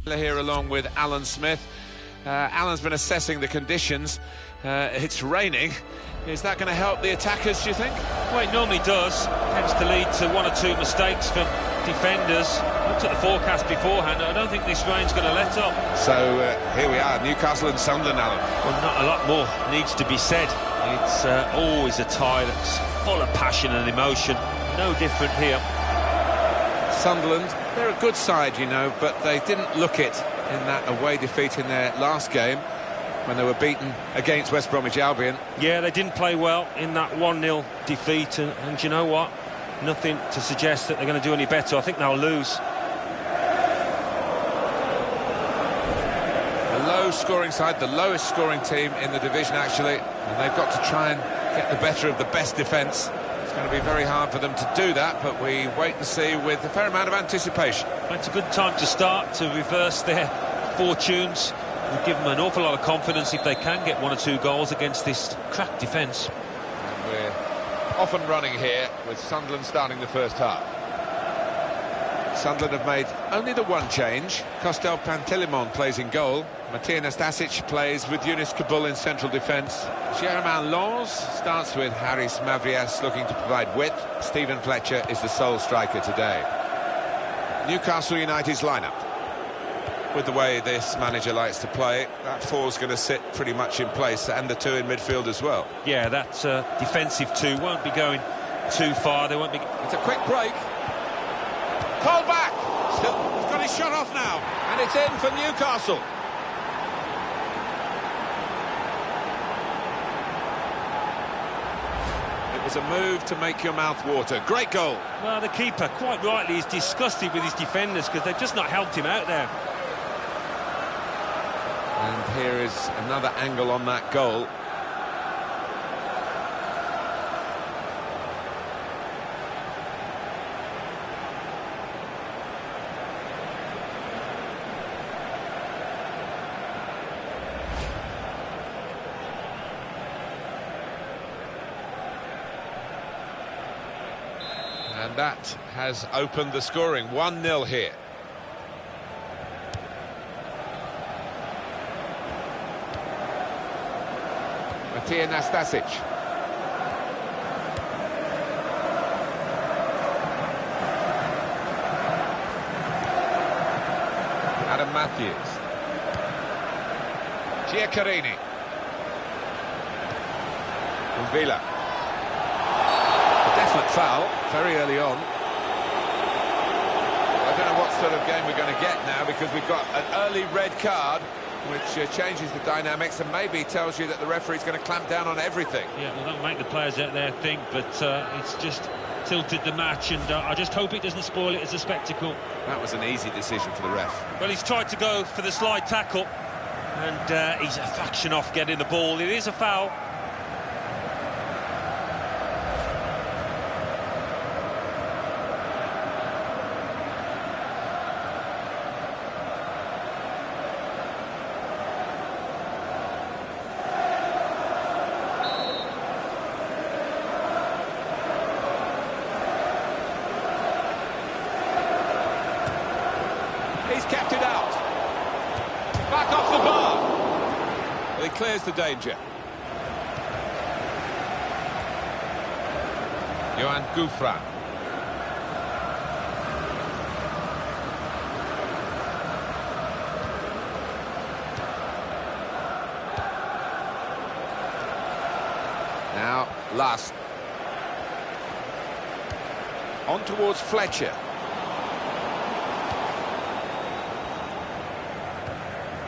Here along with Alan Smith. Alan's been assessing the conditions. It's raining. Is that going to help the attackers, do you think? Well, it normally does. Tends to lead to one or two mistakes from defenders. Looked at the forecast beforehand. I don't think this rain's going to let up. So here we are, Newcastle and Sunderland, Alan. Well, not a lot more needs to be said. It's always a tie that's full of passion and emotion. No different here. Sunderland, they're a good side, you know, but they didn't look it in that away defeat in their last game when they were beaten against West Bromwich Albion. Yeah, they didn't play well in that 1-0 defeat, and you know what? Nothing to suggest that they're going to do any better. I think they'll lose. A low-scoring side, the lowest-scoring team in the division, actually, and they've got to try and get the better of the best defence. It's going to be very hard for them to do that, but we wait and see with a fair amount of anticipation. It's a good time to start to reverse their fortunes. We'll give them an awful lot of confidence if they can get 1 or 2 goals against this cracked defence. And we're off and running here with Sunderland starting the first half. Sunderland have made only the one change. Kostel Pantelimon plays in goal. Matija Nastasic plays with Yunus Kabul in central defence. Germain Lons starts with Haris Mavrias looking to provide width. Stephen Fletcher is the sole striker today. Newcastle United's lineup. With the way this manager likes to play, that 4's going to sit pretty much in place, and the 2 in midfield as well. Yeah, that defensive 2 won't be going too far. They won't be. It's a quick break. Call back. Still, he's got his shot off now, and it's in for Newcastle. It was a move to make your mouth water. Great goal. Well, the keeper, quite rightly, is disgusted with his defenders because they've just not helped him out there. And here is another angle on that goal. And that has opened the scoring. 1-0 here. Matija Nastasic. Adam Matthews. Giaccherini. Villa. A definite foul very early on. I don't know what sort of game we're going to get now, because we've got an early red card which changes the dynamics and maybe tells you that the referee's going to clamp down on everything. Yeah, well, that'll make the players out there think, but it's just tilted the match, and I just hope it doesn't spoil it as a spectacle. That was an easy decision for the ref. Well, he's tried to go for the slide tackle, and he's a fraction off getting the ball. It is a foul. He's kept it out. Back off the bar. Well, he clears the danger. Johan Gouffran. Now, Last. On towards Fletcher.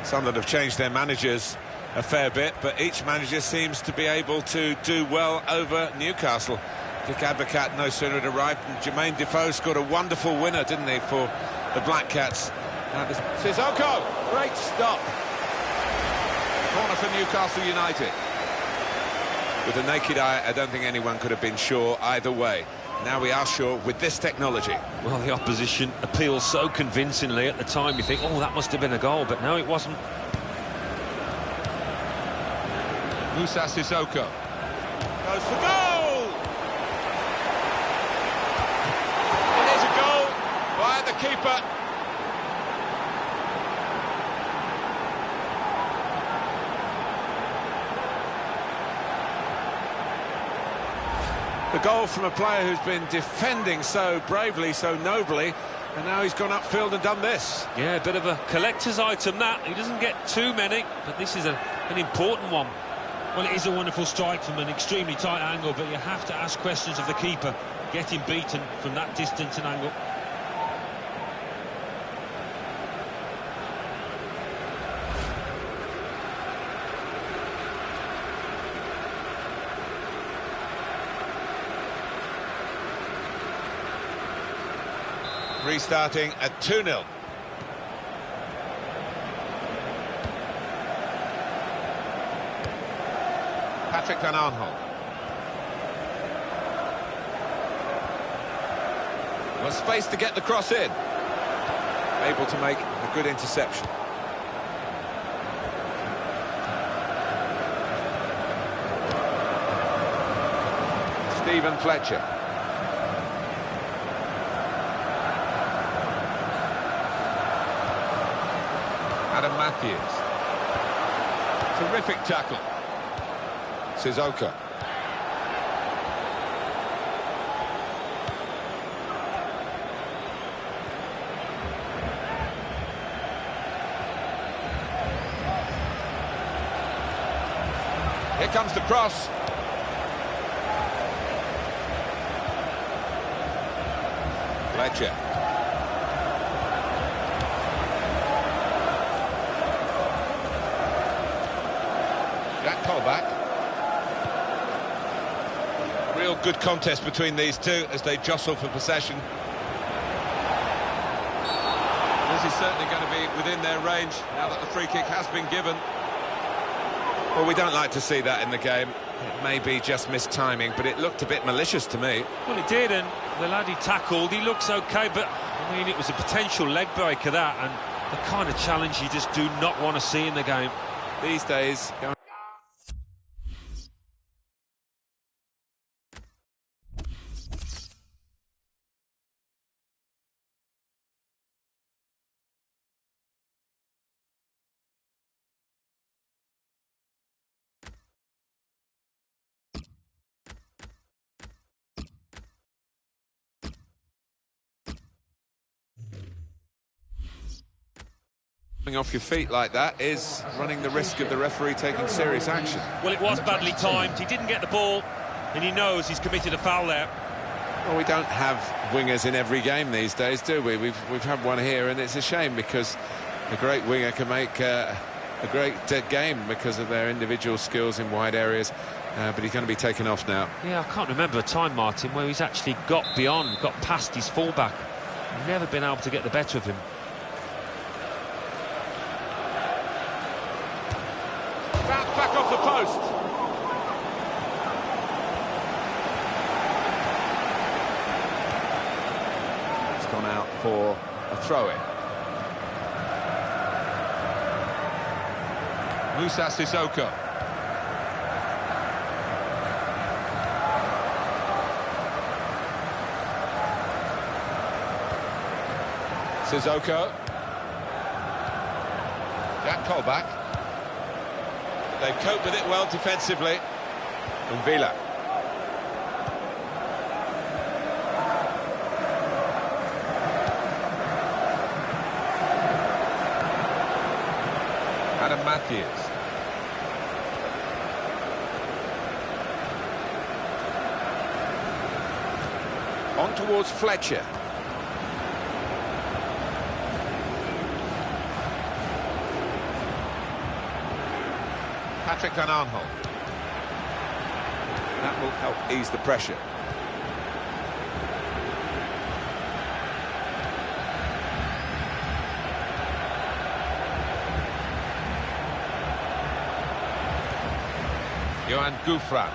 Sunderland have changed their managers a fair bit, but each manager seems to be able to do well over Newcastle. Dick Advocat no sooner had arrived than Jermaine Defoe scored a wonderful winner, didn't he, for the Black Cats. Sissoko, great stop. Corner for Newcastle United. With the naked eye, I don't think anyone could have been sure either way. Now we are sure with this technology. Well, the opposition appeals so convincingly at the time. You think, oh, that must have been a goal, but no, it wasn't. Moussa Sissoko goes for goal! It is a goal by the keeper. The goal from a player who's been defending so bravely, so nobly, and now he's gone upfield and done this. Yeah, a bit of a collector's item that. He doesn't get too many, but this is an important one. Well, it is a wonderful strike from an extremely tight angle, but you have to ask questions of the keeper, getting beaten from that distance and angle. Restarting at 2-0. Patrick van Aanholt. Well, space to get the cross in. Able to make a good interception. Stephen Fletcher. Adam Matthews. Terrific tackle. Sissoko. Here comes the cross. Fletcher. Jack Colback. Real good contest between these two as they jostle for possession. This is certainly going to be within their range now that the free kick has been given. Well, we don't like to see that in the game. It may be just missed timing, but it looked a bit malicious to me. Well, it did, and the lad he tackled, he looks okay, but I mean, it was a potential leg breaker, that, and the kind of challenge you just do not want to see in the game. These days... Coming off your feet like that is running the risk of the referee taking serious action. Well, it was badly timed. He didn't get the ball, and he knows he's committed a foul there. Well, we don't have wingers in every game these days, do we? We've had one here, and it's a shame because a great winger can make a great game because of their individual skills in wide areas. But he's going to be taken off now. Yeah, I can't remember a time, Martin, where he's actually got past his fullback. Never been able to get the better of him. Back off the post. It's gone out for a throw-in. Moussa Sissoko. Sissoko. Jack Colback. They've coped with it well defensively. And Villa. Adam Matthews. On towards Fletcher. Patrick van Aanholt. That will help ease the pressure. Johan Gouffran.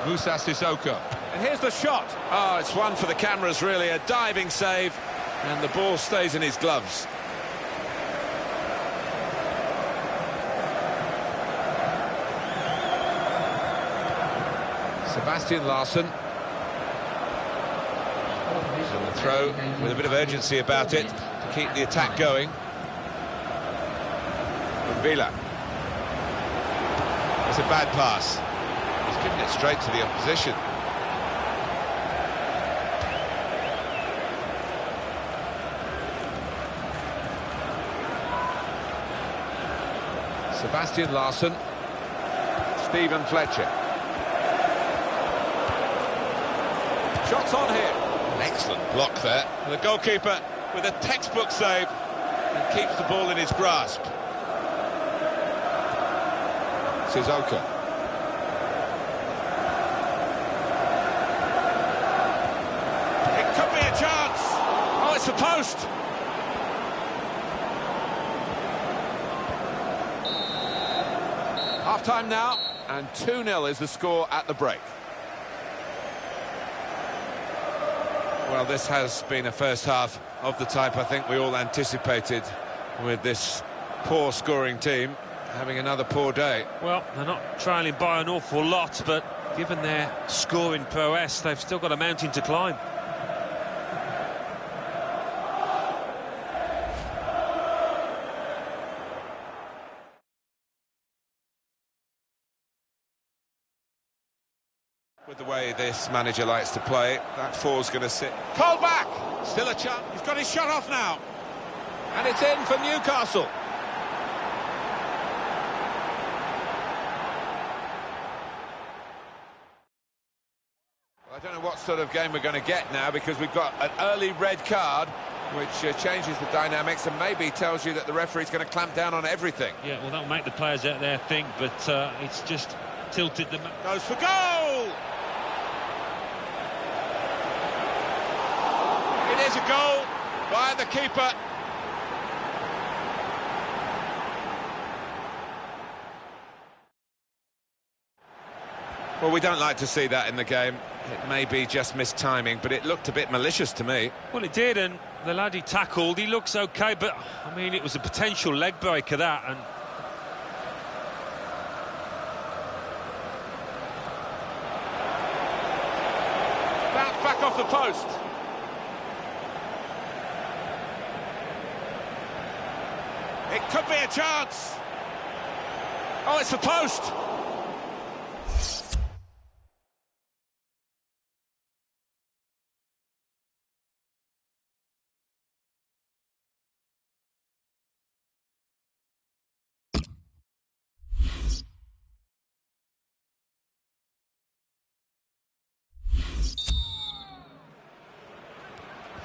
Moussa Sissoko. And here's the shot. Oh, it's one for the cameras, really. A diving save, and the ball stays in his gloves. Sebastian Larsson. And the throw with a bit of urgency about it to keep the attack going. Villa. It's a bad pass. He's giving it straight to the opposition. Sebastian Larsson. Stephen Fletcher. Shots on here. An excellent block there. And the goalkeeper with a textbook save and keeps the ball in his grasp. Sissoko. It could be a chance. Oh, it's the post. Half-time now, and 2-0 is the score at the break. Well, this has been a first half of the type I think we all anticipated, with this poor scoring team having another poor day. Well, they're not trailing by an awful lot, but given their scoring prowess, they've still got a mountain to climb. With the way this manager likes to play, that four's going to sit. Cole back! Still a chance. He's got his shot off now. And it's in for Newcastle. Well, I don't know what sort of game we're going to get now, because we've got an early red card, which changes the dynamics and maybe tells you that the referee's going to clamp down on everything. Yeah, well, that'll make the players out there think, but it's just tilted them. Goes for goal! It is a goal by the keeper. Well, we don't like to see that in the game. It may be just missed timing, but it looked a bit malicious to me. Well, it did, and the lad he tackled, he looks okay, but, I mean, it was a potential leg breaker, that, and... Bounce back off the post. It could be a chance. Oh, it's the post.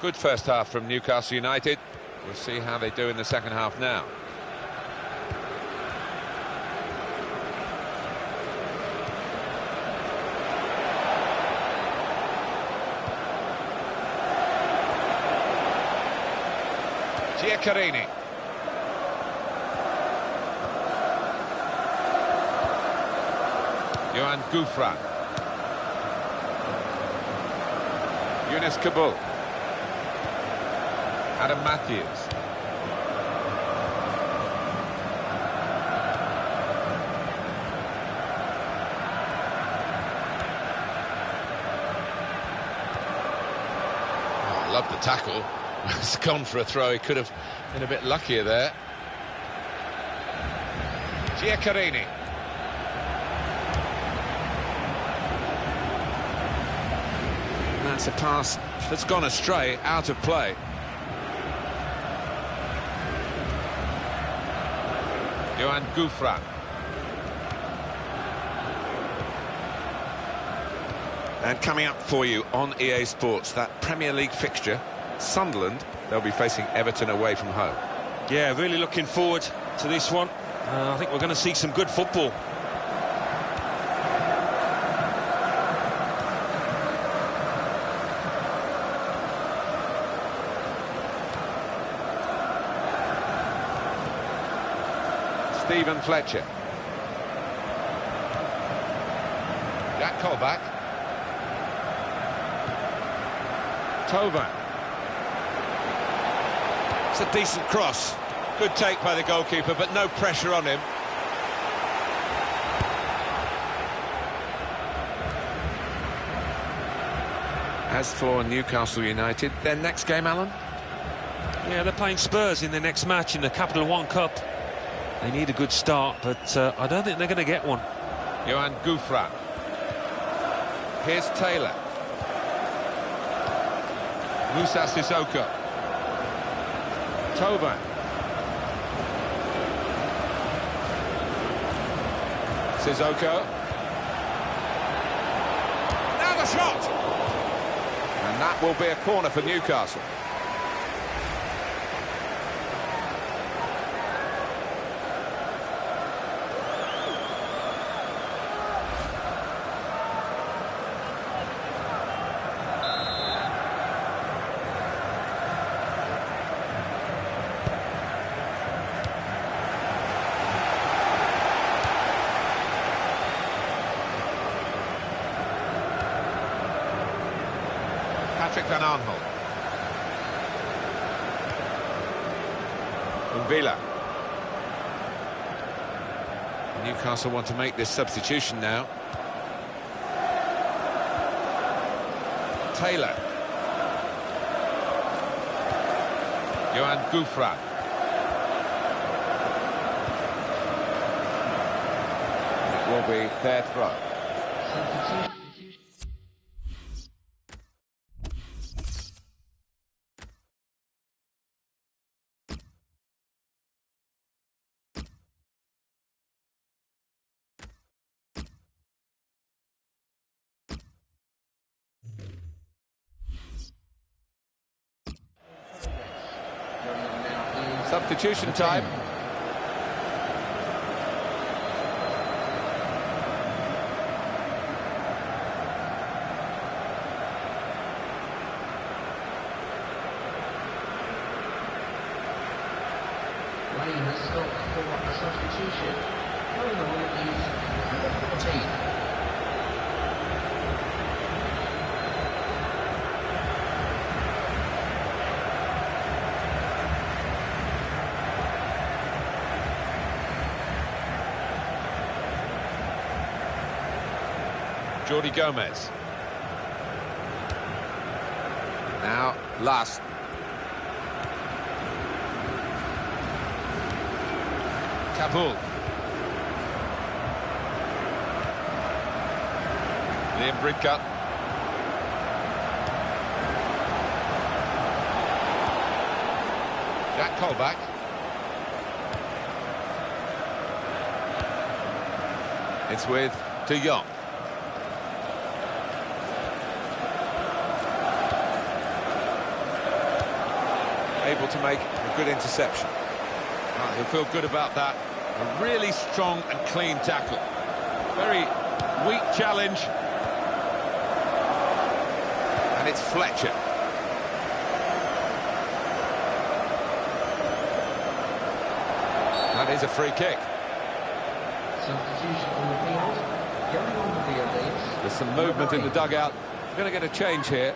Good first half from Newcastle United. We'll see how they do in the second half now. Giaccherini. Johan Gouffran. Yunus Kabul. Adam Matthews. Oh, I love the tackle. It's gone for a throw. He could have been a bit luckier there. Giaccherini. That's a pass that's gone astray, out of play. Johan Gouffran. And coming up for you on EA Sports, that Premier League fixture, Sunderland, they'll be facing Everton away from home. Yeah, really looking forward to this one. I think we're going to see some good football. Stephen Fletcher. Jack Colback. Tovan. It's a decent cross. Good take by the goalkeeper, but no pressure on him. As for Newcastle United, their next game, Alan? Yeah, they're playing Spurs in their next match in the Capital One Cup. They need a good start, but I don't think they're going to get one. Johan Gouffran. Here's Taylor. Moussa Sissoko. Thauvin. Sissoko. Now the shot! And that will be a corner for Newcastle. Patrick Van Aanholt. Villa. Newcastle want to make this substitution now. Taylor. Johan Gouffran. It will be their throw. Substitution time. Rain has stopped for a substitution. Going on is number 14. Jordi Gomez. Now, last. Kabul. Liam Bridcut. Jack Colback. It's with De Jong. Able to make a good interception. Right, he'll feel good about that. A really strong and clean tackle. Very weak challenge. And it's Fletcher. That is a free kick. Substitution on the field. Going on the field is... There's some movement in the dugout. We're going to get a change here.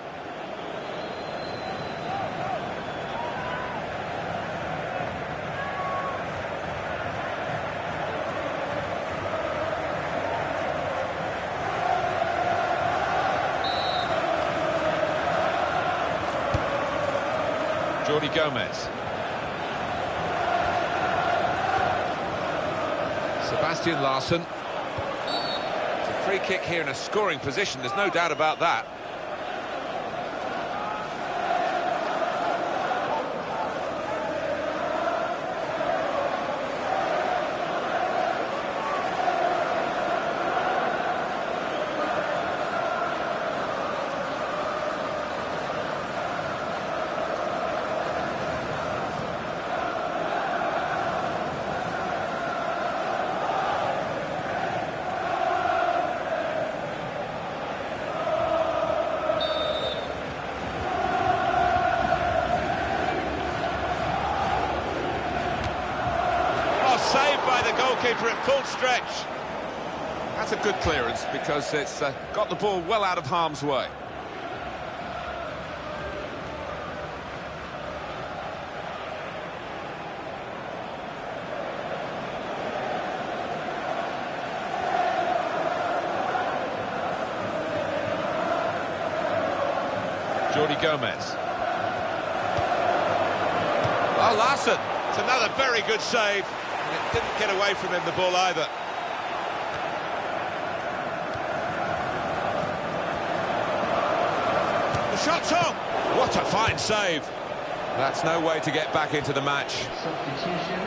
Jordi Gomez. Sebastian Larsson. It's a free kick here in a scoring position, there's no doubt about that. Saved by the goalkeeper at full stretch. That's a good clearance because it's got the ball well out of harm's way. Jordi Gomez. Oh, Larsson. It's another very good save. it didn't get away from him, the ball, either. The shot's on! What a fine save! That's no way to get back into the match. Substitution.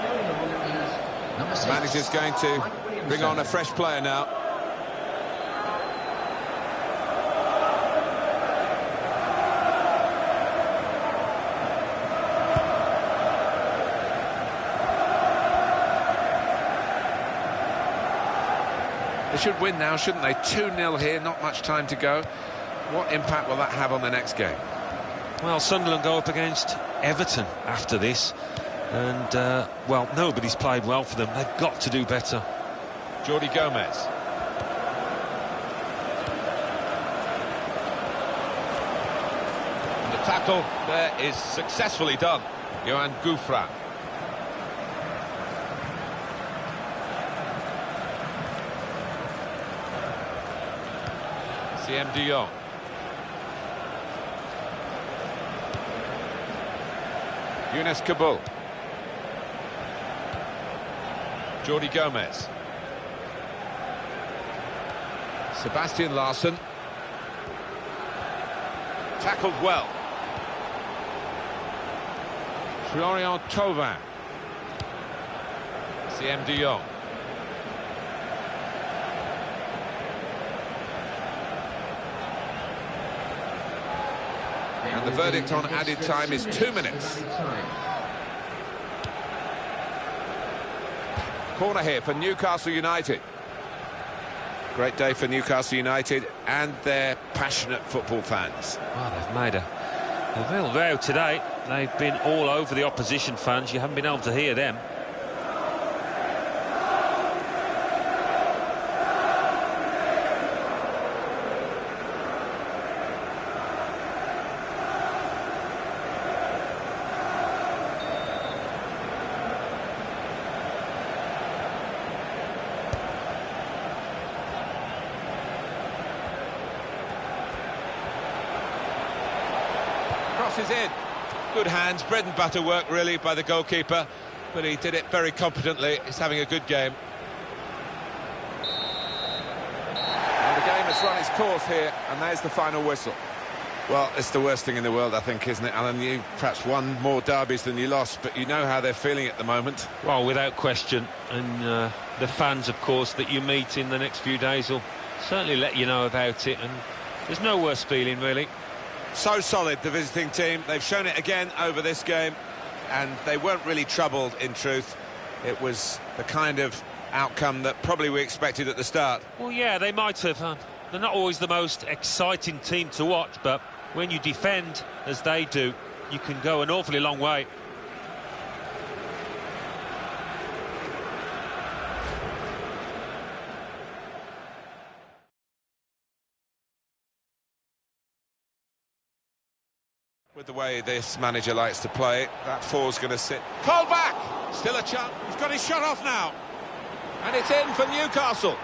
Going on is number 6. Manager's going to bring on a fresh player now. They should win now, shouldn't they? 2-0 here, not much time to go. What impact will that have on the next game? Well, Sunderland go up against Everton after this. And, well, nobody's played well for them. They've got to do better. Jordi Gomez. And the tackle there is successfully done. Johan Gouffran. CM de Jong. Younes Kabul. Jordi Gomez. Sebastian Larsson. Tackled well. Florian Thauvin. CM de Jong. And the verdict on added time is 2 minutes. Corner here for Newcastle United. Great day for Newcastle United and their passionate football fans. Well, they've made a real row today. They've been all over the opposition fans. You haven't been able to hear them. Crosses in. Good hands, bread and butter work really by the goalkeeper, but he did it very competently. He's having a good game. And the game has run its course here, and there's the final whistle. Well, it's the worst thing in the world, I think, isn't it, Alan? You perhaps won more derbies than you lost, but you know how they're feeling at the moment. Well, without question. And the fans, of course, that you meet in the next few days will certainly let you know about it. And there's no worse feeling, really. So solid, the visiting team. They've shown it again over this game, and they weren't really troubled, in truth. It was the kind of outcome that probably we expected at the start. Well, yeah, they might have. They're not always the most exciting team to watch, but when you defend as they do, you can go an awfully long way. With the way this manager likes to play, that four's going to sit. Call back! Still a chance. He's got his shot off now. And it's in for Newcastle.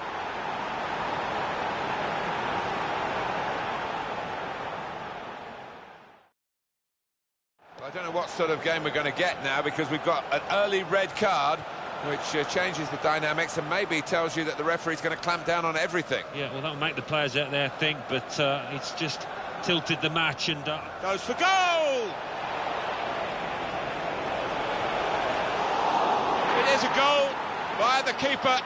I don't know what sort of game we're going to get now, because we've got an early red card, which changes the dynamics and maybe tells you that the referee's going to clamp down on everything. Yeah, well, that'll make the players out there think, but it's just tilted the match and... Goes for goal! It is a goal by the keeper.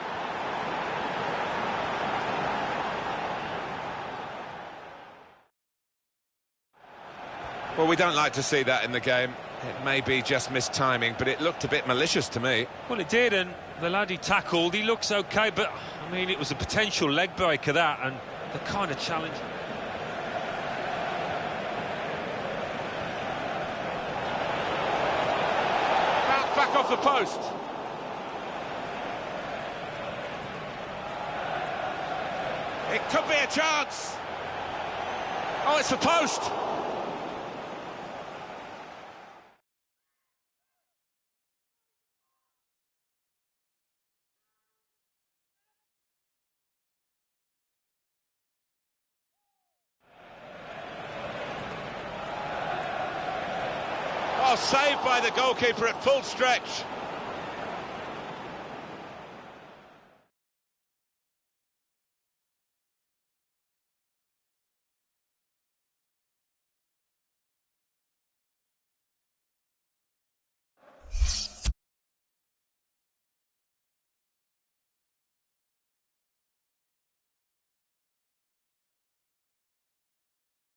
Well, we don't like to see that in the game. It may be just missed timing, but it looked a bit malicious to me. Well, it did, and the lad he tackled, he looks OK, but, I mean, it was a potential leg breaker, that, and the kind of challenge... Back off the post. It could be a chance. Oh, it's the post. Oh, saved by the goalkeeper at full stretch.